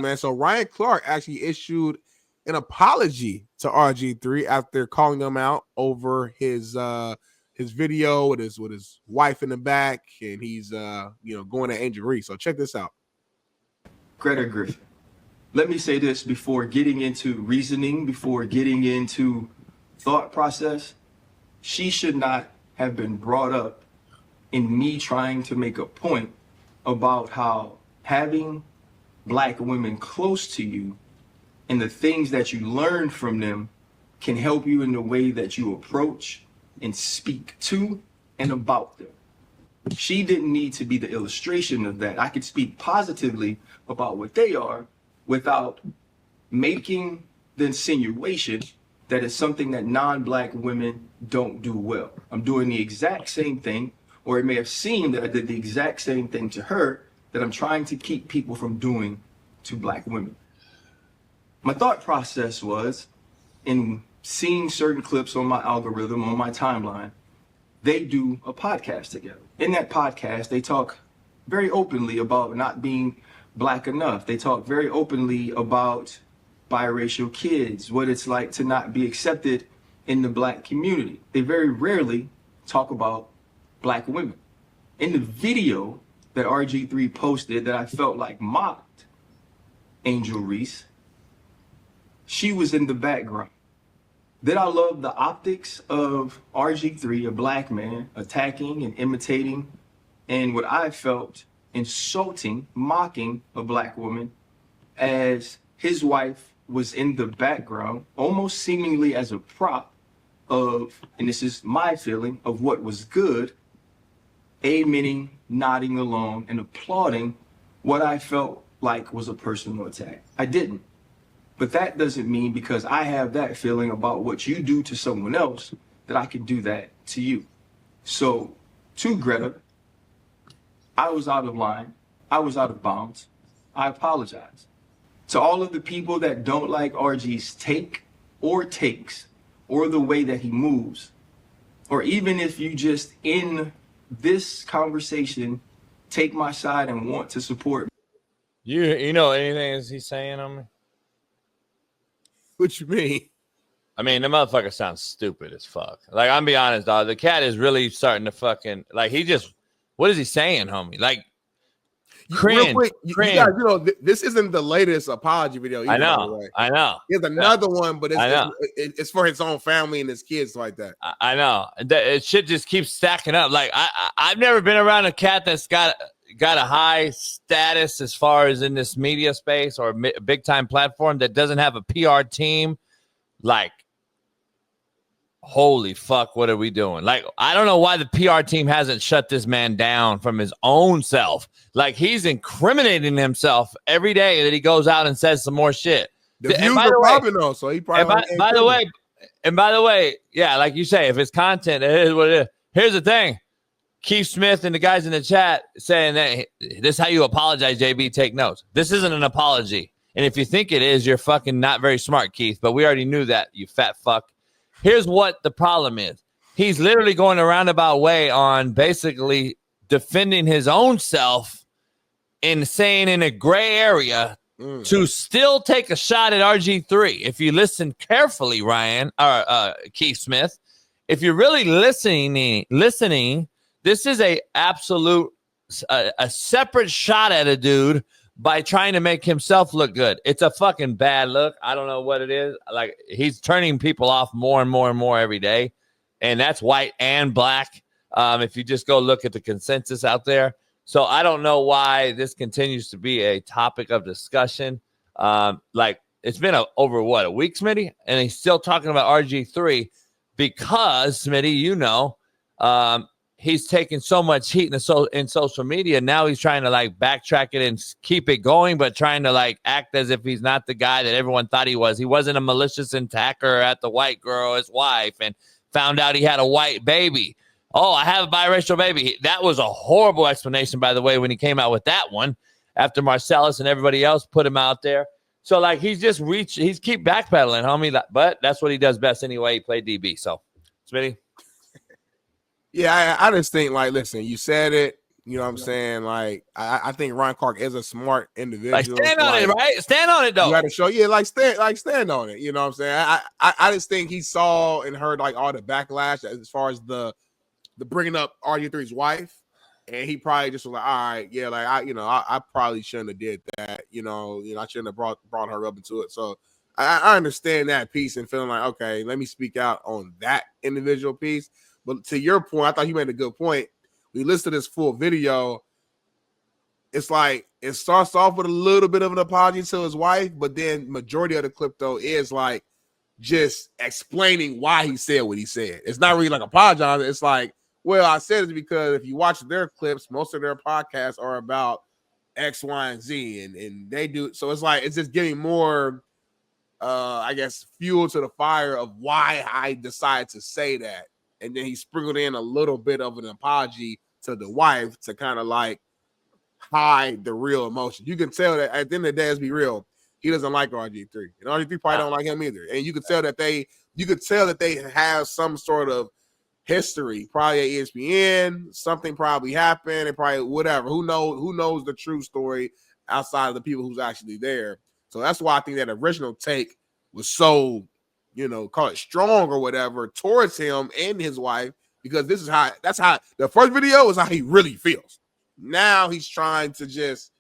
Man, so Ryan Clark actually issued an apology to RG3 after calling him out over his video with his wife in the back, and he's going at Angel Reese. So check this out. Greta Griffin. Let me say this before getting into reasoning, before getting into thought process. She should not have been brought up in me trying to make a point about how having Black women close to you and the things that you learn from them can help you in the way that you approach and speak to and about them. She didn't need to be the illustration of that. I could speak positively about what they are without making the insinuation that it's something that non-Black women don't do well. I'm doing the exact same thing, or it may have seemed that I did the exact same thing to her that I'm trying to keep people from doing to Black women. My thought process was, in seeing certain clips on my algorithm, on my timeline, they do a podcast together. In that podcast, they talk very openly about not being Black enough. They talk very openly about biracial kids, what it's like to not be accepted in the Black community. They very rarely talk about Black women. In the video that RG3 posted that I felt like mocked Angel Reese, she was in the background. Did I love the optics of RG3, a Black man, attacking and imitating and what I felt insulting, mocking a Black woman as his wife was in the background, almost seemingly as a prop of, and this is my feeling, of what was good, amening, nodding along, and applauding what I felt like was a personal attack. I didn't. But that doesn't mean because I have that feeling about what you do to someone else that I can do that to you. So, to Greta, I was out of line. I was out of bounds. I apologize. To all of the people that don't like RG's take or takes or the way that he moves, or even if you just in this conversation take my side and want to support me. You know anything is he saying on me? What you mean? I mean, the motherfucker sounds stupid as fuck. Like, I'm be honest, dog. The cat is really starting to fucking, like, he just, what is he saying, homie? Like, cringe. Real quick, you guys, this isn't the latest apology video either, I know. by the way. I know. There's another one, but it's for his own family and his kids like that. I know. It shit just keeps stacking up. Like, I've never been around a cat that's got a high status as far as in this media space or a big time platform that doesn't have a PR team. Like, holy fuck, what are we doing? Like, I don't know why the PR team hasn't shut this man down from his own self. Like, he's incriminating himself every day that he goes out and says some more shit. The views are popping though, so he probably. By the way, yeah, like you say, if it's content, it is what it is. Here's the thing. Keith Smith and the guys in the chat saying that this is how you apologize, JB. Take notes. This isn't an apology. And if you think it is, you're fucking not very smart, Keith. But we already knew that, you fat fuck. Here's what the problem is. He's literally going a roundabout way on basically defending his own self and saying in a gray area to still take a shot at RG3. If you listen carefully, Ryan, or Keith Smith, if you're really listening, this is a absolute a separate shot at a dude by trying to make himself look good. It's a fucking bad look. I don't know what it is. Like, he's turning people off more and more and more every day, and that's white and Black. If you just go look at the consensus out there. So I don't know why this continues to be a topic of discussion. Like, it's been over a week, Smitty, and he's still talking about RG3 because, Smitty, he's taking so much heat in social media. Now he's trying to like backtrack it and keep it going, but trying to like act as if he's not the guy that everyone thought he was. He wasn't a malicious attacker at the white girl, his wife, and found out he had a white baby. Oh, I have a biracial baby. That was a horrible explanation, by the way, when he came out with that one after Marcellus and everybody else put him out there. So like he's keep backpedaling, homie. But that's what he does best anyway. He played DB. So, Smitty. Yeah, I just think, like, listen, you said it. You know what I'm saying? Like, I think Ryan Clark is a smart individual. Like, stand on it, right? Stand on it, though. You got to show, stand on it. You know what I'm saying? I just think he saw and heard like all the backlash as far as the bringing up RG3's wife, and he probably just was like, all right, yeah, like I probably shouldn't have did that. You know, I shouldn't have brought her up into it. So I understand that piece and feeling like, okay, let me speak out on that individual piece. But to your point, I thought you made a good point. We listened to this full video. It's like it starts off with a little bit of an apology to his wife, but then majority of the clip though is like just explaining why he said what he said. It's not really like apologizing. It's like, well, I said it because if you watch their clips, most of their podcasts are about X, Y, and Z, and they do. So it's like it's just giving more, I guess, fuel to the fire of why I decided to say that. And then he sprinkled in a little bit of an apology to the wife to kind of like hide the real emotion. You can tell that at the end of the day, let's be real, he doesn't like RG3. And RG3 probably don't like him either. And you could tell that they have some sort of history, probably at ESPN, something probably happened, and probably whatever. Who knows the true story outside of the people who's actually there. So that's why I think that original take was so, call it strong or whatever towards him and his wife, because that's how the first video is how he really feels. Now he's trying to just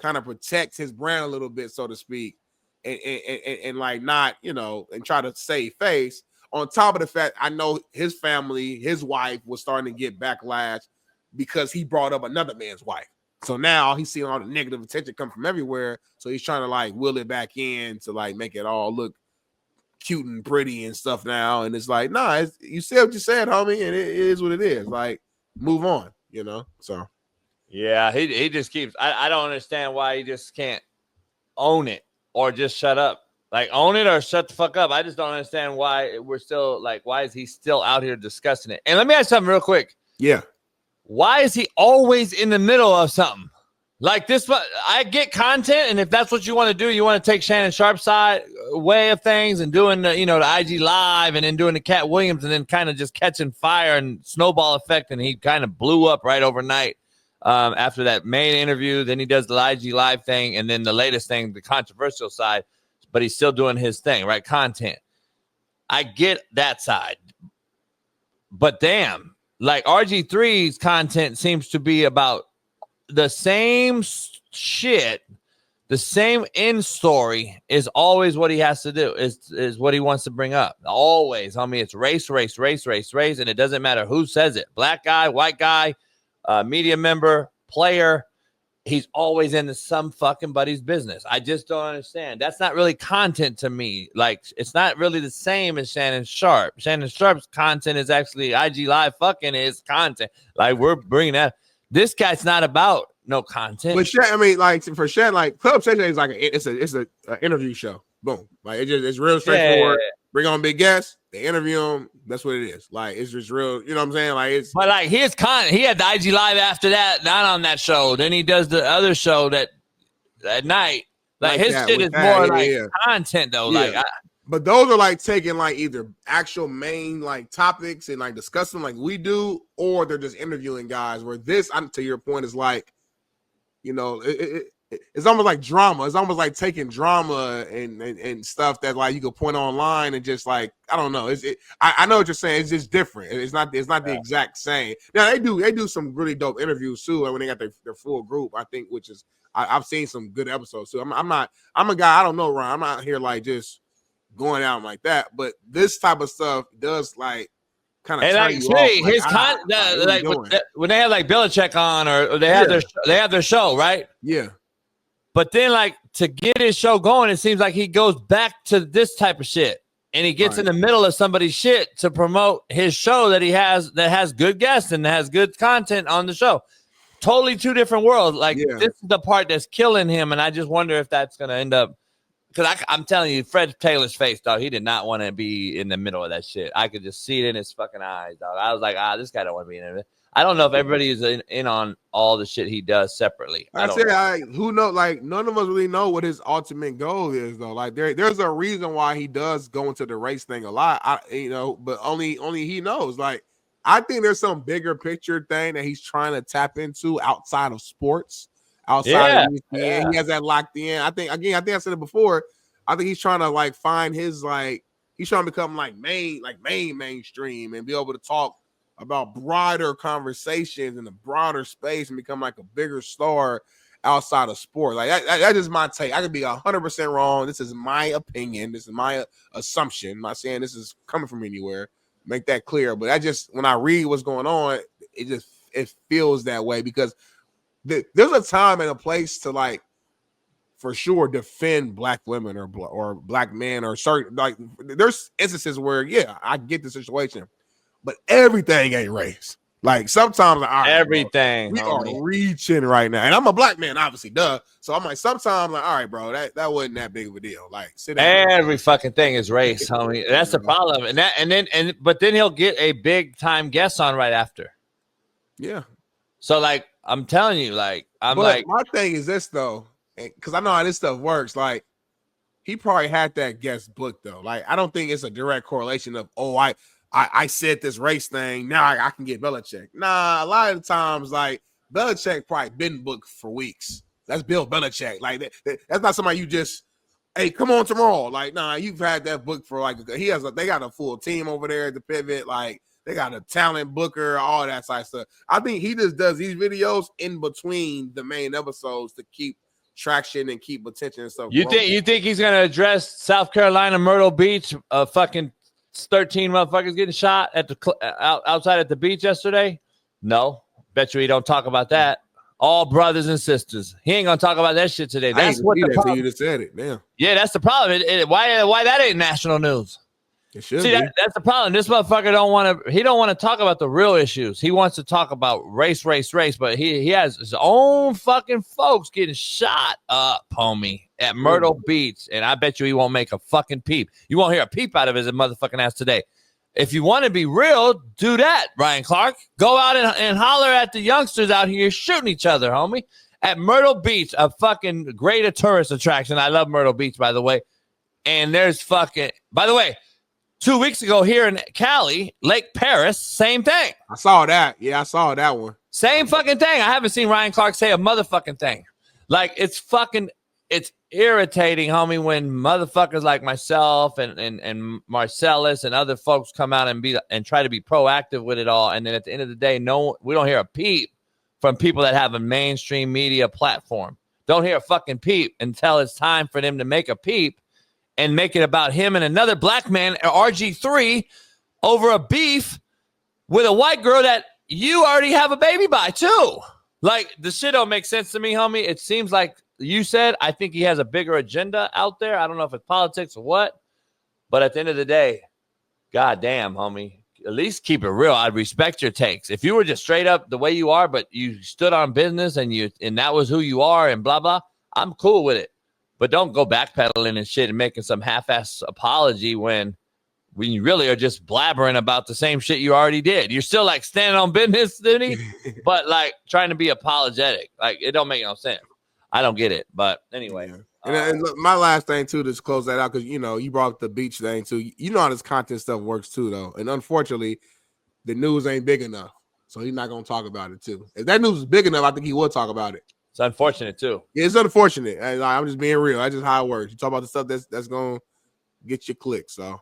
kind of protect his brand a little bit, so to speak, and like not, and try to save face. On top of the fact, I know his family, his wife was starting to get backlash because he brought up another man's wife. So now he's seeing all the negative attention come from everywhere. So he's trying to like will it back in to like make it all look cute and pretty and stuff now. And it's like, nah, you said what you said, homie, and it is what it is. Like, move on, So yeah, he just keeps. I don't understand why he just can't own it or just shut up. Like, own it or shut the fuck up. I just don't understand why we're still like, why is he still out here discussing it? And let me ask something real quick. Yeah. Why is he always in the middle of something? Like this, I get content, and if that's what you want to do, you want to take Shannon Sharp's side way of things and doing the, the IG live and then doing the Cat Williams and then kind of just catching fire and snowball effect, and he kind of blew up right overnight after that main interview. Then he does the IG live thing, and then the latest thing, the controversial side, but he's still doing his thing, right? Content. I get that side, but damn, like RG3's content seems to be about the same shit, the same end story is always what he has to do, is what he wants to bring up. Always, homie, it's race, and it doesn't matter who says it. Black guy, white guy, media member, player. He's always into some fucking buddy's business. I just don't understand. That's not really content to me. Like, it's not really the same as Shannon Sharp. Shannon Sharp's content is actually IG live fucking his content. Like, we're bringing that. This guy's not about no content. But Shannon, I mean, like for Shannon, like Club Session is like it's a interview show. Boom, like it's real straightforward. Yeah. Bring on big guests, they interview them. That's what it is. Like it's just real. You know what I'm saying? Like it's. But like his content, he had the IG live after that, not on that show. Then he does the other show that at night. Like his shit is more like content though. Yeah. Like. But those are like taking like either actual main like topics and like discussing like we do, or they're just interviewing guys. Where this, to your point, is like, it's almost like drama. It's almost like taking drama and stuff that like you could point online and just like I don't know. I know what you're saying. It's just different. It's not the exact same. Now they do some really dope interviews too. When they got their full group, I think, which is I've seen some good episodes too. I'm a guy. I don't know, Ryan. I'm not here like just going out like that, but this type of stuff does like kind of like you off, his when they have like Belichick on or they have their show, right? Yeah. But then like to get his show going, it seems like he goes back to this type of shit and he gets in the middle of somebody's shit to promote his show that he has that has good guests and has good content on the show. Totally two different worlds. Like this is the part that's killing him, and I just wonder if that's gonna end up. Because I'm telling you, Fred Taylor's face, dog, he did not want to be in the middle of that shit. I could just see it in his fucking eyes, dog. I was like, this guy don't want to be in it. I don't know if everybody is in on all the shit he does separately. Who knows? Like, none of us really know what his ultimate goal is, though. Like, there's a reason why he does go into the race thing a lot, but only he knows. Like, I think there's some bigger picture thing that he's trying to tap into outside of sports, outside of ESPN. Yeah. He has that locked in. I think I said it before. I think he's trying to like find his like he's trying to become mainstream and be able to talk about broader conversations in a broader space and become like a bigger star outside of sport. Like that is my take. I could be 100% wrong. This is my opinion. This is my assumption. I'm not saying this is coming from anywhere. Make that clear. But I just, when I read what's going on, it feels that way because there's a time and a place to like, for sure, defend black women or black men or certain, like there's instances where, yeah, I get the situation, but everything ain't race. Like sometimes, all right, everything bro, we are reaching right now, and I'm a black man, obviously, duh. So I'm like, sometimes, like, all right, bro, that wasn't that big of a deal. Like, sit down. Every fucking thing is race, homie. That's the problem, but then he'll get a big time guest on right after. Yeah. So like, I'm telling you, like, my thing is this though, because I know how this stuff works. Like, he probably had that guest booked though. Like, I don't think it's a direct correlation of, I said this race thing. Now I can get Belichick. Nah, a lot of the times, like, Belichick probably been booked for weeks. That's Bill Belichick. Like, that's not somebody you just, hey, come on tomorrow. Like, nah, you've had that book for like, they got a full team over there at the Pivot. Like, they got a talent booker, all that side stuff. I think he just does these videos in between the main episodes to keep traction and keep attention and stuff. You think he's gonna address South Carolina, Myrtle Beach, fucking 13 motherfuckers getting shot at the outside at the beach yesterday? No, bet you he don't talk about that. All brothers and sisters. He ain't gonna talk about that shit today. That's what the problem. You just said it. Damn. Yeah, that's the problem. Why that ain't national news? It should See, be. That's the problem. This motherfucker don't want to talk about the real issues. He wants to talk about race, but he has his own fucking folks getting shot up, homie, at Myrtle Beach. And I bet you he won't make a fucking peep. You won't hear a peep out of his motherfucking ass today. If you want to be real, do that, Ryan Clark. Go out and holler at the youngsters out here shooting each other, homie. At Myrtle Beach, a fucking great tourist attraction. I love Myrtle Beach, by the way. And there's fucking, by the way, 2 weeks ago here in Cali, Lake Paris, same thing. I saw that. Yeah, I saw that one. Same fucking thing. I haven't seen Ryan Clark say a motherfucking thing. Like, it's irritating, homie, when motherfuckers like myself and Marcellus and other folks come out and try to be proactive with it all. And then at the end of the day, we don't hear a peep from people that have a mainstream media platform. Don't hear a fucking peep until it's time for them to make a peep and make it about him and another black man, RG3, over a beef with a white girl that you already have a baby by, too. Like, the shit don't make sense to me, homie. It seems like you said, I think he has a bigger agenda out there. I don't know if it's politics or what. But at the end of the day, goddamn, homie, at least keep it real. I'd respect your takes. If you were just straight up the way you are, but you stood on business and that was who you are and blah, blah, I'm cool with it. But don't go backpedaling and shit and making some half-ass apology when you really are just blabbering about the same shit you already did. You're still like standing on business, Smitty, but like trying to be apologetic. Like, it don't make no sense. I don't get it. But anyway. Yeah. And look, my last thing too, to close that out, because you brought up the beach thing too. You know how this content stuff works too, though. And unfortunately, the news ain't big enough. So he's not gonna talk about it too. If that news is big enough, I think he would talk about it. It's unfortunate too. Yeah, it's unfortunate. I'm just being real. That's just how it works. You talk about the stuff that's gonna get you clicks. So